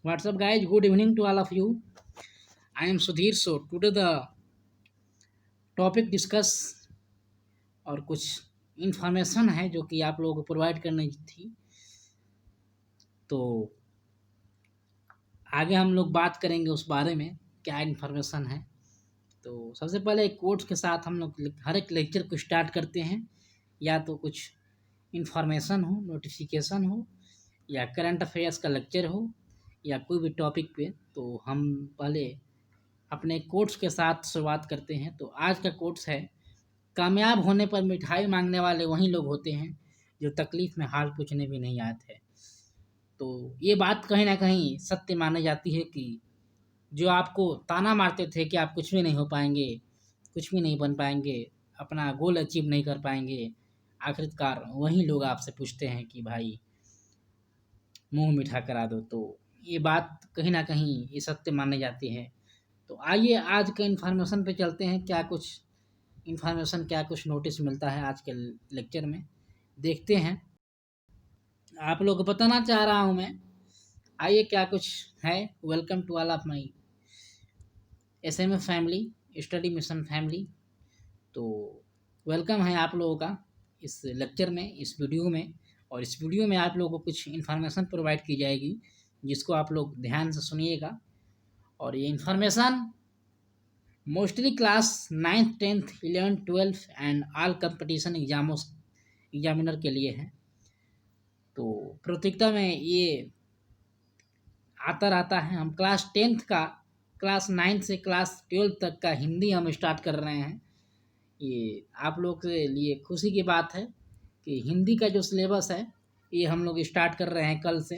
What's up, guys? Good evening to all of you. I am Sudhir. So today the topic discuss और कुछ information है जो कि आप लोगों को प्रोवाइड करनी थी। तो आगे हम लोग बात करेंगे उस बारे में क्या इन्फॉर्मेशन है। तो सबसे पहले एक कोट्स के साथ हम लोग हर एक लेक्चर को स्टार्ट करते हैं। या तो कुछ इन्फॉर्मेशन हो, नोटिफिकेशन हो, या करंट अफेयर्स का लेक्चर हो, या कोई भी टॉपिक पे, तो हम पहले अपने कोट्स के साथ शुरुआत करते हैं। तो आज का कोट्स है, कामयाब होने पर मिठाई मांगने वाले वही लोग होते हैं जो तकलीफ में हाल पूछने भी नहीं आते। तो ये बात कहीं ना कहीं सत्य मानी जाती है कि जो आपको ताना मारते थे कि आप कुछ भी नहीं हो पाएंगे, कुछ भी नहीं बन पाएंगे, अपना गोल अचीव नहीं कर पाएंगे, आखिरकार वही लोग आपसे पूछते हैं कि भाई मुंह मीठा करा दो। तो ये बात कहीं ना कहीं ये सत्य मानी जाती है। तो आइए आज के इन्फॉर्मेशन पे चलते हैं। क्या कुछ नोटिस मिलता है आज के लेक्चर में, देखते हैं। आप लोग को बताना चाह रहा हूँ मैं, आइए क्या कुछ है। Welcome to all of my SMA family, study mission family. तो वेलकम है आप लोगों का इस लेक्चर में, इस वीडियो में। और इस वीडियो में आप लोगों को कुछ इन्फॉर्मेशन प्रोवाइड की जाएगी जिसको आप लोग ध्यान से सुनिएगा। और ये information mostly class 9th 10th 11th 12th and all competition examiner के लिए है। तो प्रतियोगिता में ये आता रहता है। हम क्लास 10th का, क्लास 9th से क्लास 12th तक का हिंदी हम स्टार्ट कर रहे हैं। ये आप लोग के लिए खुशी की बात है कि हिंदी का जो सिलेबस है ये हम लोग स्टार्ट कर रहे हैं कल से।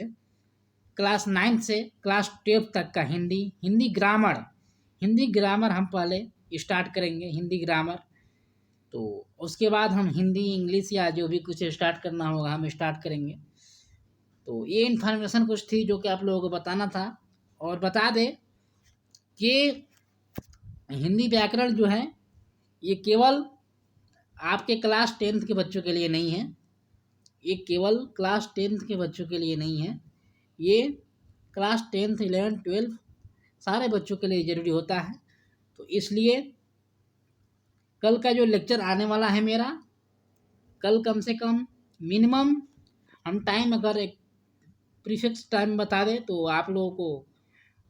क्लास 9th से क्लास 12th तक का हिंदी ग्रामर हम पहले स्टार्ट करेंगे, हिंदी ग्रामर। तो उसके बाद हम हिंदी इंग्लिश या जो भी कुछ स्टार्ट करना होगा हम स्टार्ट करेंगे। तो ये इन्फॉर्मेशन कुछ थी जो कि आप लोगों को बताना था। और बता दें कि हिंदी व्याकरण जो है ये केवल आपके क्लास 10th के बच्चों के लिए नहीं है। ये केवल क्लास 10th के बच्चों के लिए नहीं है, ये क्लास 10th 11th 12th सारे बच्चों के लिए ज़रूरी होता है। तो इसलिए कल का जो लेक्चर आने वाला है मेरा, कल कम से कम मिनिमम हम टाइम अगर एक प्रीफिक्स टाइम बता दें तो आप लोगों को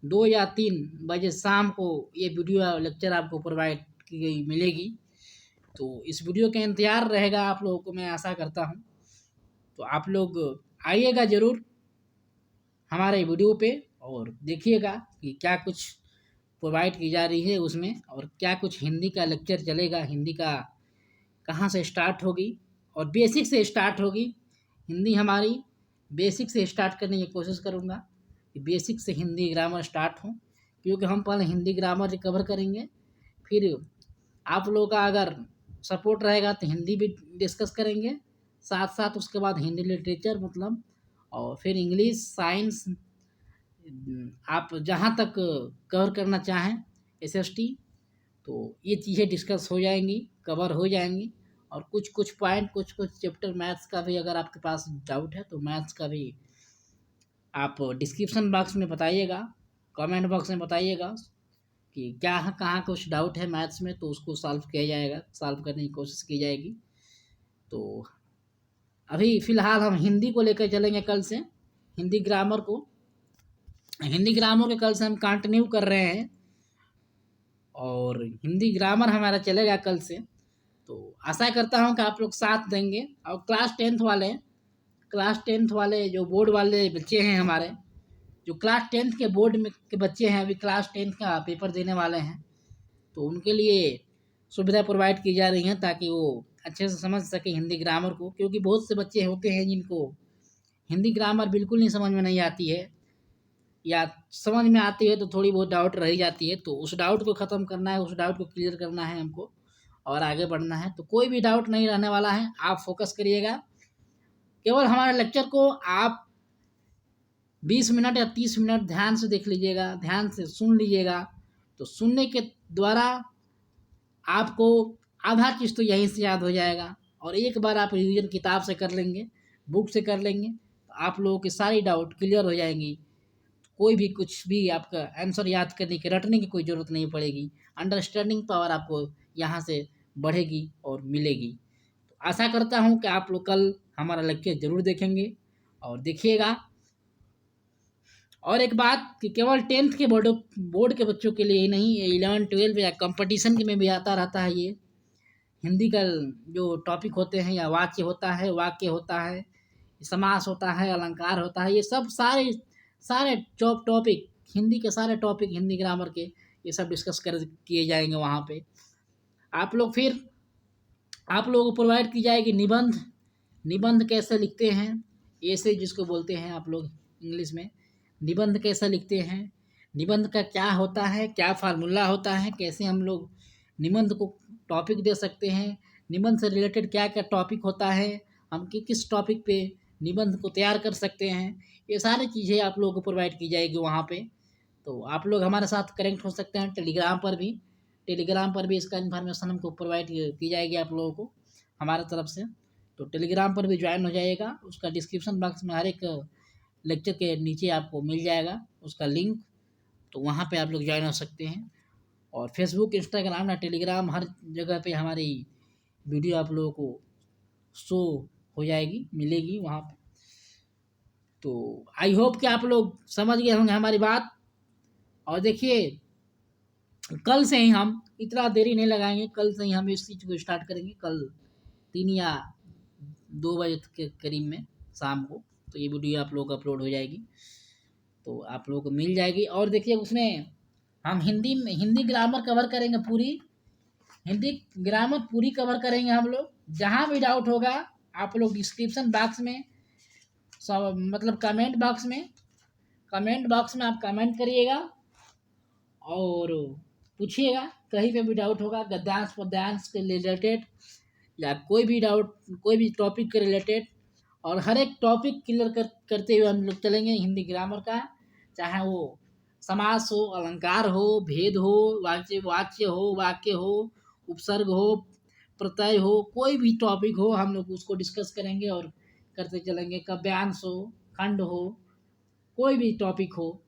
2 या 3 बजे शाम को ये वीडियो लेक्चर आपको प्रोवाइड की गई मिलेगी। तो इस वीडियो का इंतज़ार रहेगा आप लोगों को, मैं आशा करता हूँ। तो आप लोग आइएगा ज़रूर हमारे वीडियो पे और देखिएगा कि क्या कुछ प्रोवाइड की जा रही है उसमें, और क्या कुछ हिंदी का लेक्चर चलेगा। हिंदी का कहाँ से स्टार्ट होगी, और बेसिक से स्टार्ट होगी हिंदी हमारी। बेसिक से स्टार्ट करने की कोशिश करूँगा कि बेसिक से हिंदी ग्रामर स्टार्ट हो, क्योंकि हम पहले हिंदी ग्रामर रिकवर करेंगे, फिर आप लोगों का अगर सपोर्ट रहेगा तो हिंदी भी डिस्कस करेंगे साथ साथ। उसके बाद हिंदी लिटरेचर मतलब, और फिर इंग्लिश, साइंस, आप जहाँ तक कवर करना चाहें, SST। तो ये चीज़ें डिस्कस हो जाएंगी, कवर हो जाएंगी। और कुछ पॉइंट, कुछ चैप्टर मैथ्स का भी अगर आपके पास डाउट है तो मैथ्स का भी आप डिस्क्रिप्शन बॉक्स में बताइएगा, कमेंट बॉक्स में बताइएगा कि क्या कहाँ कुछ डाउट है मैथ्स में, तो उसको सॉल्व किया जाएगा, सॉल्व करने की कोशिश की जाएगी। तो अभी फ़िलहाल हम हिंदी को लेकर चलेंगे कल से। हिंदी ग्रामर के कल से हम कंटिन्यू कर रहे हैं, और हिंदी ग्रामर हमारा चलेगा कल से। तो आशा करता हूँ कि आप लोग साथ देंगे। और क्लास 10th वाले जो बोर्ड वाले बच्चे हैं हमारे, जो क्लास 10th के बोर्ड में के बच्चे हैं, अभी क्लास 10th का पेपर देने वाले हैं, तो उनके लिए सुविधा प्रोवाइड की जा रही है ताकि वो अच्छे से समझ सके हिंदी ग्रामर को। क्योंकि बहुत से बच्चे होते हैं जिनको हिंदी ग्रामर बिल्कुल नहीं समझ में नहीं आती है, या समझ में आती है तो थोड़ी बहुत डाउट रह जाती है। तो उस डाउट को ख़त्म करना है, उस डाउट को क्लियर करना है हमको, और आगे बढ़ना है। तो कोई भी डाउट नहीं रहने वाला है, आप फोकस करिएगा। केवल हमारे लेक्चर को आप 20 मिनट या 30 मिनट ध्यान से देख लीजिएगा, ध्यान से सुन लीजिएगा। तो सुनने के द्वारा आपको आधा चीज़ तो यहीं से याद हो जाएगा, और एक बार आप रिवीजन किताब से कर लेंगे, बुक से कर लेंगे, तो आप लोगों की सारी डाउट क्लियर हो जाएंगी। कोई भी कुछ भी आपका आंसर याद करने की रटने की कोई ज़रूरत नहीं पड़ेगी। अंडरस्टैंडिंग पावर आपको यहाँ से बढ़ेगी और मिलेगी। तो आशा करता हूँ कि आप लोग कल हमारा लेक्चर ज़रूर देखेंगे और देखिएगा। और एक बात कि केवल 10th के बोर्ड के बच्चों के लिए ही नहीं, 11 12 या कंपटीशन के में भी आता रहता है। ये हिंदी का जो टॉपिक होते हैं या वाक्य होता है, समास होता है, अलंकार होता है, ये सब सारे सारे टॉपिक हिंदी के सारे टॉपिक हिंदी ग्रामर के ये सब डिस्कस कर किए जाएंगे वहाँ पे। आप लोग फिर आप लोगों को प्रोवाइड की जाएगी निबंध। निबंध कैसे लिखते हैं, ऐसे जिसको बोलते हैं आप लोग इंग्लिश में, निबंध कैसे लिखते हैं, निबंध का क्या होता है, क्या फार्मूला होता है, कैसे हम लोग निबंध को टॉपिक दे सकते हैं, निबंध से रिलेटेड क्या क्या टॉपिक होता है, हम किस टॉपिक पे निबंध को तैयार कर सकते हैं, ये सारी चीज़ें आप लोगों को प्रोवाइड की जाएगी वहाँ पे। तो आप लोग हमारे साथ कनेक्ट हो सकते हैं टेलीग्राम पर भी इसका इन्फॉर्मेशन हमको प्रोवाइड की जाएगी आप लोगों को हमारे तरफ से। तो टेलीग्राम पर भी ज्वाइन हो जाइएगा, उसका डिस्क्रिप्शन बॉक्स में हर एक लेक्चर के नीचे आपको मिल जाएगा उसका लिंक, तो वहाँ पे आप लोग ज्वाइन हो सकते हैं। और फेसबुक, इंस्टाग्राम या टेलीग्राम हर जगह पे हमारी वीडियो आप लोगों को शो हो जाएगी, मिलेगी वहाँ पे। तो आई होप कि आप लोग समझ गए होंगे हमारी बात। और देखिए कल से ही हम इतना देरी नहीं लगाएंगे, कल से ही हम इस चीज़ को स्टार्ट करेंगे। कल 3 या 2 बजे के करीब में शाम को तो ये वीडियो आप लोग अपलोड हो जाएगी, तो आप लोगों को मिल जाएगी। और देखिए उसमें हम हिंदी ग्रामर कवर करेंगे, हिंदी ग्रामर पूरी कवर करेंगे हम लोग। जहाँ भी डाउट होगा आप लोग डिस्क्रिप्शन बॉक्स में सब मतलब कमेंट बॉक्स में आप कमेंट करिएगा और पूछिएगा। कहीं पे भी डाउट होगा गद्यांश पद्यांश के रिलेटेड या कोई भी डाउट कोई भी टॉपिक के रिलेटेड, और हर एक टॉपिक क्लियर करते हुए हम लोग चलेंगे हिंदी ग्रामर का। चाहे वो समास हो, अलंकार हो, भेद हो, वाक्य हो, उपसर्ग हो, प्रत्यय हो, कोई भी टॉपिक हो हम लोग उसको डिस्कस करेंगे और करते चलेंगे। काव्यांश हो, खंड हो, कोई भी टॉपिक हो,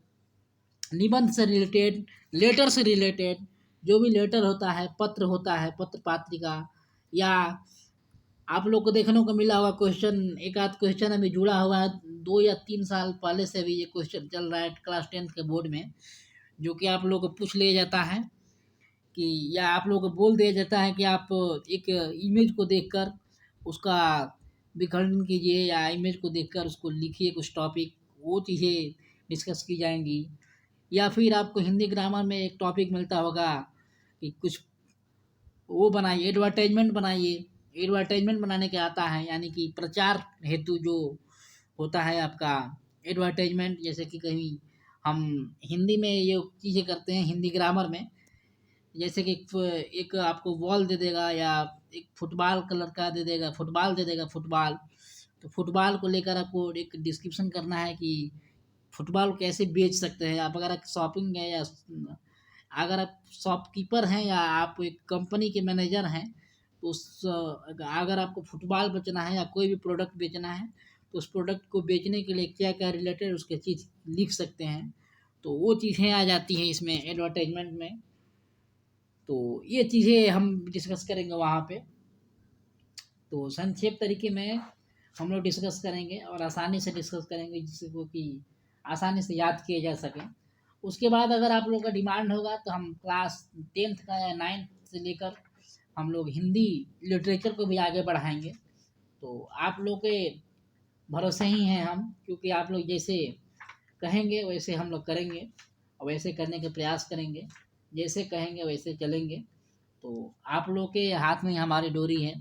निबंध से रिलेटेड, लेटर से रिलेटेड, जो भी लेटर होता है, पत्र होता है, पत्र पात्रिका, या आप लोग को देखने को मिला होगा क्वेश्चन, एक आध क्वेश्चन अभी जुड़ा हुआ है 2 या 3 साल पहले से भी ये क्वेश्चन चल रहा है क्लास 10 के बोर्ड में, जो कि आप लोग को पूछ लिया जाता है कि या आप लोग को बोल दिया जाता है कि आप एक इमेज को देखकर उसका विखंडन कीजिए या इमेज को देखकर उसको लिखिए कुछ टॉपिक, वो चीज़ें डिस्कस की जाएंगी। या फिर आपको हिंदी ग्रामर में एक टॉपिक मिलता होगा कि कुछ वो बनाइए, एडवर्टाइजमेंट बनाने के आता है, यानी कि प्रचार हेतु जो होता है आपका एडवर्टाइजमेंट। जैसे कि कहीं हम हिंदी में ये चीज़ें करते हैं हिंदी ग्रामर में, जैसे कि एक आपको बॉल दे देगा या एक फुटबॉल कलर का दे देगा, फुटबॉल, तो फुटबॉल को लेकर आपको एक डिस्क्रिप्शन करना है कि फुटबॉल कैसे बेच सकते हैं आप। अगर शॉपिंग है या अगर आप शॉपकीपर हैं या आप एक कंपनी के मैनेजर हैं, तो अगर आपको फुटबॉल बेचना है या कोई भी प्रोडक्ट बेचना है, तो उस प्रोडक्ट को बेचने के लिए क्या क्या रिलेटेड उसके चीज़ लिख सकते हैं, तो वो चीज़ें आ जाती हैं इसमें एडवर्टाइजमेंट में। तो ये चीज़ें हम डिस्कस करेंगे वहाँ पे। तो संक्षेप तरीके में हम लोग डिस्कस करेंगे और आसानी से डिस्कस करेंगे जिसको कि आसानी से याद किए जा सके। उसके बाद अगर आप लोग का डिमांड होगा तो हम क्लास 10th का या 9th से लेकर हम लोग हिंदी लिटरेचर को भी आगे बढ़ाएंगे। तो आप लोग के भरोसे ही हैं हम, क्योंकि आप लोग जैसे कहेंगे वैसे हम लोग करेंगे और वैसे करने के प्रयास करेंगे, जैसे कहेंगे वैसे चलेंगे। तो आप लोग के हाथ में ही हमारी डोरी है,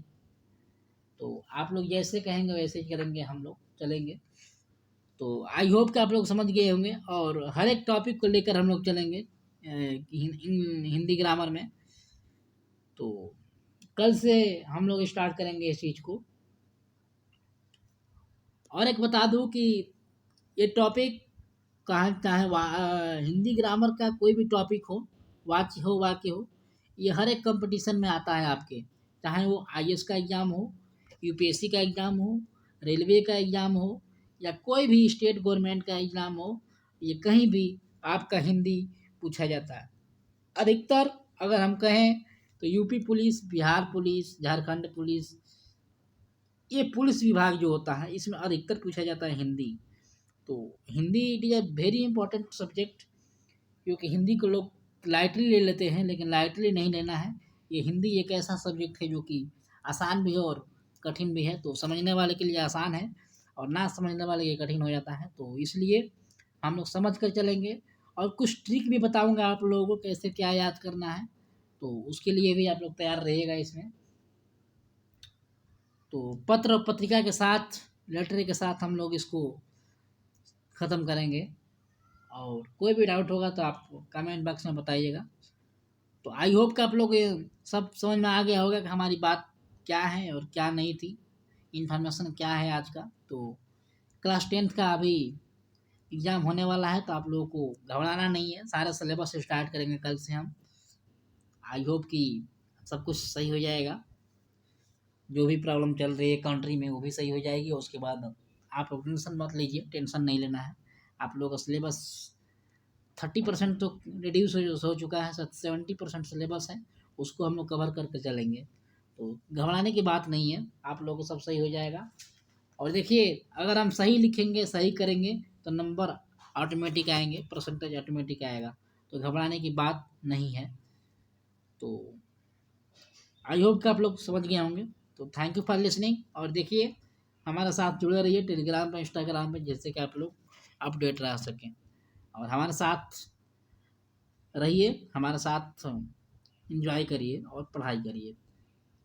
तो आप लोग जैसे कहेंगे वैसे ही करेंगे, हम लोग चलेंगे। तो आई होप कि आप लोग समझ गए होंगे और हर एक टॉपिक को लेकर हम लोग चलेंगे हिंदी ग्रामर में। तो कल से हम लोग स्टार्ट करेंगे इस चीज़ को। और एक बता दूं कि ये टॉपिक कहाँ चाहे हिंदी ग्रामर का कोई भी टॉपिक हो, वाक्य हो, ये हर एक कंपटीशन में आता है आपके। चाहे वो IAS का एग्ज़ाम हो, UPSC का एग्ज़ाम हो, रेलवे का एग्ज़ाम हो, या कोई भी स्टेट गवर्नमेंट का एग्ज़ाम हो, ये कहीं भी आपका हिंदी पूछा जाता है। अधिकतर अगर हम कहें तो UP police, Bihar police, Jharkhand police, ये पुलिस विभाग जो होता है इसमें अधिकतर पूछा जाता है हिंदी। तो Hindi it is a very important subject, क्योंकि हिंदी को लोग लाइटली ले लेते हैं, लेकिन लाइटली नहीं लेना है। ये हिंदी एक ऐसा सब्जेक्ट है जो कि आसान भी है और कठिन भी है। तो समझने वाले के लिए आसान है और ना समझने वाले के कठिन हो जाता है। तो इसलिए हम लोग समझ कर चलेंगे और कुछ ट्रिक भी बताऊंगा आप लोगों को कैसे क्या याद करना है। तो उसके लिए भी आप लोग तैयार रहिएगा इसमें। तो पत्र और पत्रिका के साथ, लेटर के साथ हम लोग इसको ख़त्म करेंगे। और कोई भी डाउट होगा तो आप कमेंट बॉक्स में बताइएगा। तो आई होप कि आप लोग ये सब समझ में आ गया होगा कि हमारी बात क्या है और क्या नहीं थी, इन्फॉर्मेशन क्या है आज का। तो क्लास 10th का अभी एग्ज़ाम होने वाला है, तो आप लोगों को घबराना नहीं है। सारे सिलेबस स्टार्ट करेंगे कल से हम। आई होप कि सब कुछ सही हो जाएगा। जो भी प्रॉब्लम चल रही है कंट्री में वो भी सही हो जाएगी। और उसके बाद आप लोग टेंशन मत लीजिए, टेंशन नहीं लेना है। आप लोग का सिलेबस 30% तो रिड्यूस हो चुका है, 70% सिलेबस है, उसको हम लोग कवर करके चलेंगे। तो घबराने की बात नहीं है, आप लोगों को सब सही हो जाएगा। और देखिए, अगर हम सही लिखेंगे, सही करेंगे तो नंबर ऑटोमेटिक आएंगे, परसेंटेज ऑटोमेटिक आएगा। तो घबराने की बात नहीं है। तो आई होप कि आप लोग समझ गए होंगे। तो थैंक यू फॉर लिसनिंग। और देखिए, हमारे साथ जुड़े रहिए टेलीग्राम पर, इंस्टाग्राम पर, जिससे कि आप लोग अपडेट रह सकें और हमारे साथ रहिए, हमारे साथ एंजॉय करिए और पढ़ाई करिए।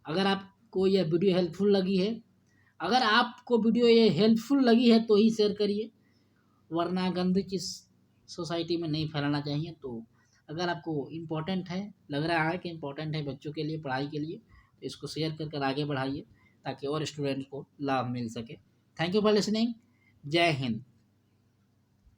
अगर आपको यह वीडियो हेल्पफुल लगी है, अगर आपको वीडियो ये हेल्पफुल लगी है तो ही शेयर करिए, वरना गंदगी चीज़ सोसाइटी में नहीं फैलाना चाहिए। तो अगर आपको इम्पोर्टेंट है, लग रहा है कि इम्पोर्टेंट है बच्चों के लिए, पढ़ाई के लिए, तो इसको शेयर कर कर आगे बढ़ाइए ताकि और स्टूडेंट्स को लाभ मिल सके। Thank you for listening. जय हिंद।